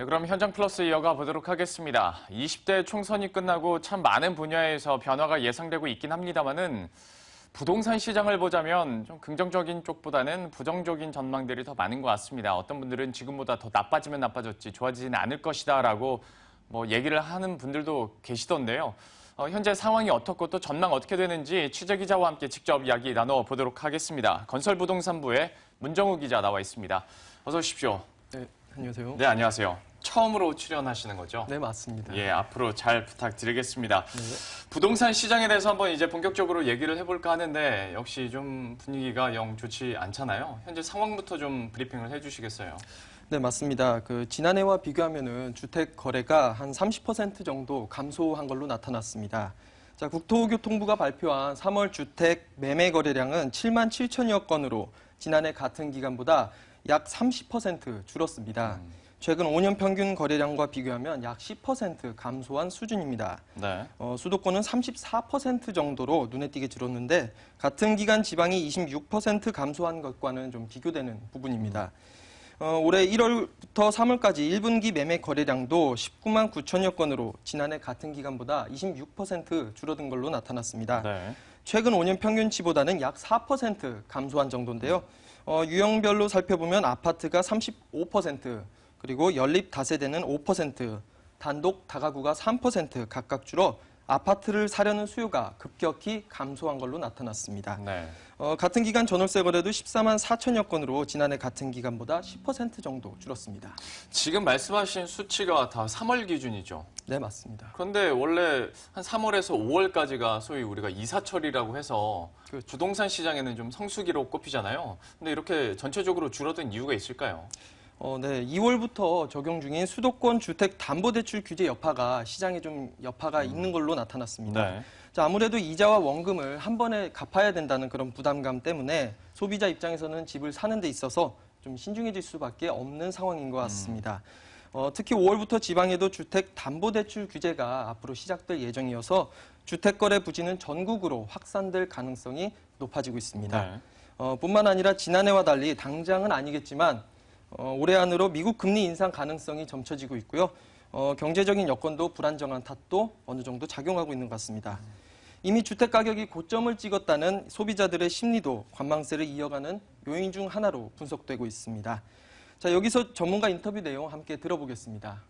네, 그럼 현장 플러스 이어가 보도록 하겠습니다. 20대 총선이 끝나고 참 많은 분야에서 변화가 예상되고 있긴 합니다만은 부동산 시장을 보자면 좀 긍정적인 쪽보다는 부정적인 전망들이 더 많은 것 같습니다. 어떤 분들은 지금보다 더 나빠지면 나빠졌지 좋아지지는 않을 것이다라고 얘기를 하는 분들도 계시던데요. 현재 상황이 어떻고 또 전망 어떻게 되는지 취재기자와 함께 직접 이야기 나눠보도록 하겠습니다. 건설부동산부의 문정우 기자 나와 있습니다. 어서 오십시오. 네, 안녕하세요. 네, 안녕하세요. 처음으로 출연하시는 거죠? 네, 맞습니다. 예, 앞으로 잘 부탁드리겠습니다. 네. 부동산 시장에 대해서 한번 이제 본격적으로 얘기를 해볼까 하는데 역시 좀 분위기가 영 좋지 않잖아요. 현재 상황부터 좀 브리핑을 해주시겠어요? 네, 맞습니다. 지난해와 비교하면은 주택 거래가 한 30% 정도 감소한 걸로 나타났습니다. 자, 국토교통부가 발표한 3월 주택 매매 거래량은 7만 7천여 건으로 지난해 같은 기간보다 약 30% 줄었습니다. 최근 5년 평균 거래량과 비교하면 약 10% 감소한 수준입니다. 네. 수도권은 34% 정도로 눈에 띄게 줄었는데 같은 기간 지방이 26% 감소한 것과는 좀 비교되는 부분입니다. 올해 1월부터 3월까지 1분기 매매 거래량도 19만 9천여 건으로 지난해 같은 기간보다 26% 줄어든 걸로 나타났습니다. 네. 최근 5년 평균치보다는 약 4% 감소한 정도인데요. 유형별로 살펴보면 아파트가 35%, 그리고 연립 다세대는 5%, 단독 다가구가 3% 각각 줄어 아파트를 사려는 수요가 급격히 감소한 걸로 나타났습니다. 네. 같은 기간 전월세 거래도 14만 4천여 건으로 지난해 같은 기간보다 10% 정도 줄었습니다. 지금 말씀하신 수치가 다 3월 기준이죠? 네, 맞습니다. 그런데 원래 한 3월에서 5월까지가 소위 우리가 이사철이라고 해서 그렇죠. 부동산 시장에는 좀 성수기로 꼽히잖아요. 근데 이렇게 전체적으로 줄어든 이유가 있을까요? 네, 2월부터 적용 중인 수도권 주택 담보대출 규제 여파가 시장에 좀 여파가 있는 걸로 나타났습니다. 네. 자, 아무래도 이자와 원금을 한 번에 갚아야 된다는 그런 부담감 때문에 소비자 입장에서는 집을 사는 데 있어서 좀 신중해질 수밖에 없는 상황인 것 같습니다. 특히 5월부터 지방에도 주택 담보대출 규제가 앞으로 시작될 예정이어서 주택거래 부진은 전국으로 확산될 가능성이 높아지고 있습니다. 네. 뿐만 아니라 지난해와 달리 당장은 아니겠지만 올해 안으로 미국 금리 인상 가능성이 점쳐지고 있고요. 경제적인 여건도 불안정한 탓도 어느 정도 작용하고 있는 것 같습니다. 이미 주택 가격이 고점을 찍었다는 소비자들의 심리도 관망세를 이어가는 요인 중 하나로 분석되고 있습니다. 자, 여기서 전문가 인터뷰 내용 함께 들어보겠습니다.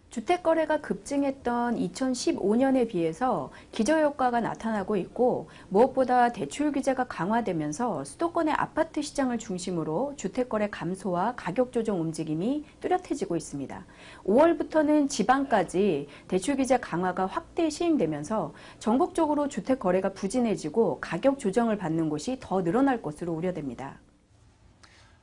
주택 거래가 급증했던 2015년에 비해서 기저효과가 나타나고 있고 무엇보다 대출 규제가 강화되면서 수도권의 아파트 시장을 중심으로 주택 거래 감소와 가격 조정 움직임이 뚜렷해지고 있습니다. 5월부터는 지방까지 대출 규제 강화가 확대 시행되면서 전국적으로 주택 거래가 부진해지고 가격 조정을 받는 곳이 더 늘어날 것으로 우려됩니다.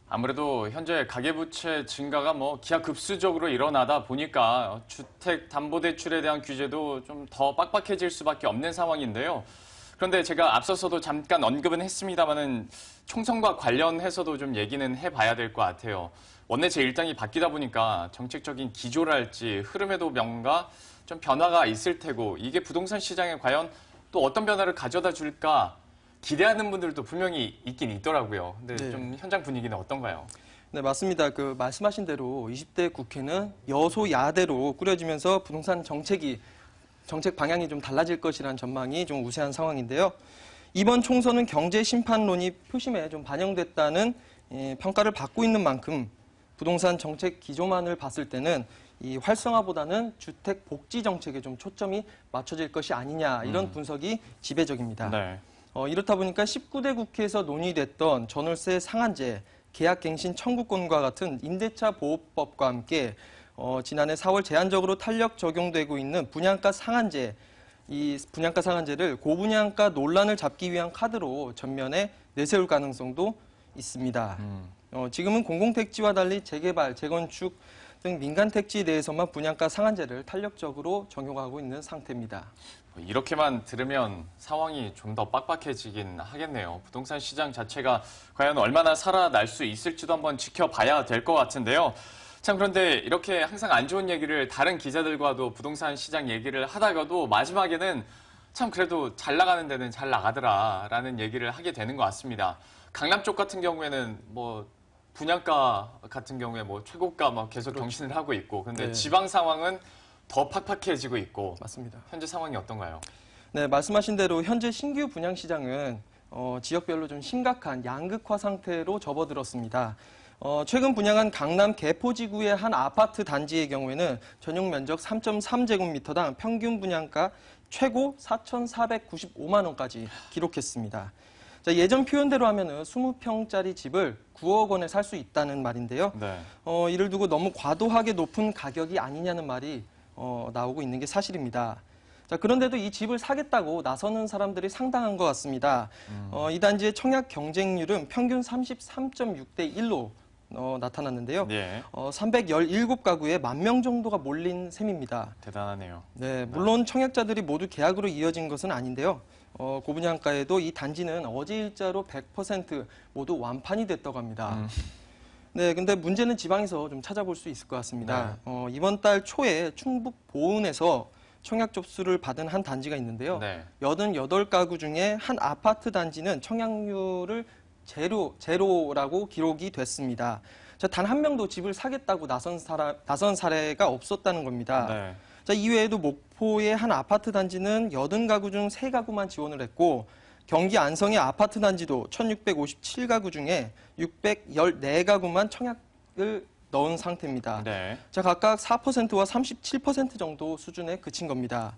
아무래도 현재 가계부채 증가가 기하급수적으로 일어나다 보니까 주택담보대출에 대한 규제도 좀 더 빡빡해질 수밖에 없는 상황인데요. 그런데 제가 앞서서도 잠깐 언급은 했습니다만은 총선과 관련해서도 좀 얘기는 해봐야 될 것 같아요. 원내 제1당이 바뀌다 보니까 정책적인 기조랄지 흐름에도 뭔가 좀 변화가 있을 테고 이게 부동산 시장에 과연 또 어떤 변화를 가져다 줄까 기대하는 분들도 분명히 있긴 있더라고요. 근데 네. 좀 현장 분위기는 어떤가요? 네, 맞습니다. 말씀하신 대로 20대 국회는 여소야대로 꾸려지면서 부동산 정책 방향이 좀 달라질 것이라는 전망이 좀 우세한 상황인데요. 이번 총선은 경제 심판론이 표심에 좀 반영됐다는 평가를 받고 있는 만큼 부동산 정책 기조만을 봤을 때는 이 활성화보다는 주택 복지 정책에 좀 초점이 맞춰질 것이 아니냐 이런 분석이 지배적입니다. 네. 이렇다 보니까 19대 국회에서 논의됐던 전월세 상한제, 계약갱신 청구권과 같은 임대차 보호법과 함께 지난해 4월 제한적으로 탄력 적용되고 있는 분양가 상한제, 이 분양가 상한제를 고분양가 논란을 잡기 위한 카드로 전면에 내세울 가능성도 있습니다. 지금은 공공택지와 달리 재개발, 재건축 등 민간택지에 대해서만 분양가 상한제를 탄력적으로 적용하고 있는 상태입니다. 이렇게만 들으면 상황이 좀 더 빡빡해지긴 하겠네요. 부동산 시장 자체가 과연 얼마나 살아날 수 있을지도 한번 지켜봐야 될 것 같은데요. 참 그런데 이렇게 항상 안 좋은 얘기를 다른 기자들과도 부동산 시장 얘기를 하다가도 마지막에는 참 그래도 잘 나가는 데는 잘 나가더라라는 얘기를 하게 되는 것 같습니다. 강남 쪽 같은 경우에는 분양가 같은 경우에 뭐 최고가 막 계속 경신을 하고 있고, 근데 네. 지방 상황은 더 팍팍해지고 있고, 맞습니다. 현재 상황이 어떤가요? 네, 말씀하신 대로 현재 신규 분양 시장은 지역별로 좀 심각한 양극화 상태로 접어들었습니다. 최근 분양한 강남 개포지구의 한 아파트 단지의 경우에는 전용 면적 3.3제곱미터당 평균 분양가 최고 4,495만 원까지 기록했습니다. 자, 예전 표현대로 하면은 20평짜리 집을 9억 원에 살 수 있다는 말인데요. 네. 이를 두고 너무 과도하게 높은 가격이 아니냐는 말이 나오고 있는 게 사실입니다. 자, 그런데도 이 집을 사겠다고 나서는 사람들이 상당한 것 같습니다. 이 단지의 청약 경쟁률은 평균 33.6대 1로 나타났는데요. 네. 317가구에 10,000명 정도가 몰린 셈입니다. 대단하네요. 네, 물론 청약자들이 모두 계약으로 이어진 것은 아닌데요. 고분양가에도 이 단지는 어제 일자로 100% 모두 완판이 됐다고 합니다. 네, 근데 문제는 지방에서 좀 찾아볼 수 있을 것 같습니다. 이번 달 초에 충북 보은에서 청약 접수를 받은 한 단지가 있는데요. 네. 88가구 중에 한 아파트 단지는 청약률을 제로라고 기록이 됐습니다. 단 한 명도 집을 사겠다고 나선 사례가 없었다는 겁니다. 네. 자, 이외에도 목포의 한 아파트 단지는 80가구 중 3가구만 지원을 했고, 경기 안성의 아파트 단지도 1,657가구 중에 614가구만 청약을 넣은 상태입니다. 네. 자, 각각 4%와 37% 정도 수준에 그친 겁니다.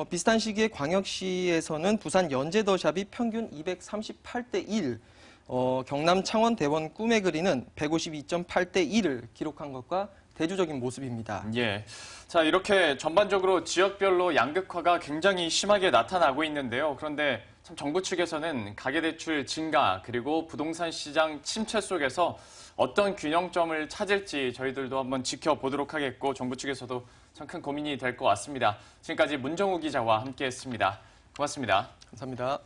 비슷한 시기에 광역시에서는 부산 연제더샵이 평균 238대 1, 경남 창원 대원 꿈에 그리는 152.8대 1을 기록한 것과 대조적인 모습입니다. 예. 자, 이렇게 전반적으로 지역별로 양극화가 굉장히 심하게 나타나고 있는데요. 그런데 참 정부 측에서는 가계대출 증가 그리고 부동산 시장 침체 속에서 어떤 균형점을 찾을지 저희들도 한번 지켜보도록 하겠고, 정부 측에서도 참 큰 고민이 될 것 같습니다. 지금까지 문정우 기자와 함께했습니다. 고맙습니다. 감사합니다.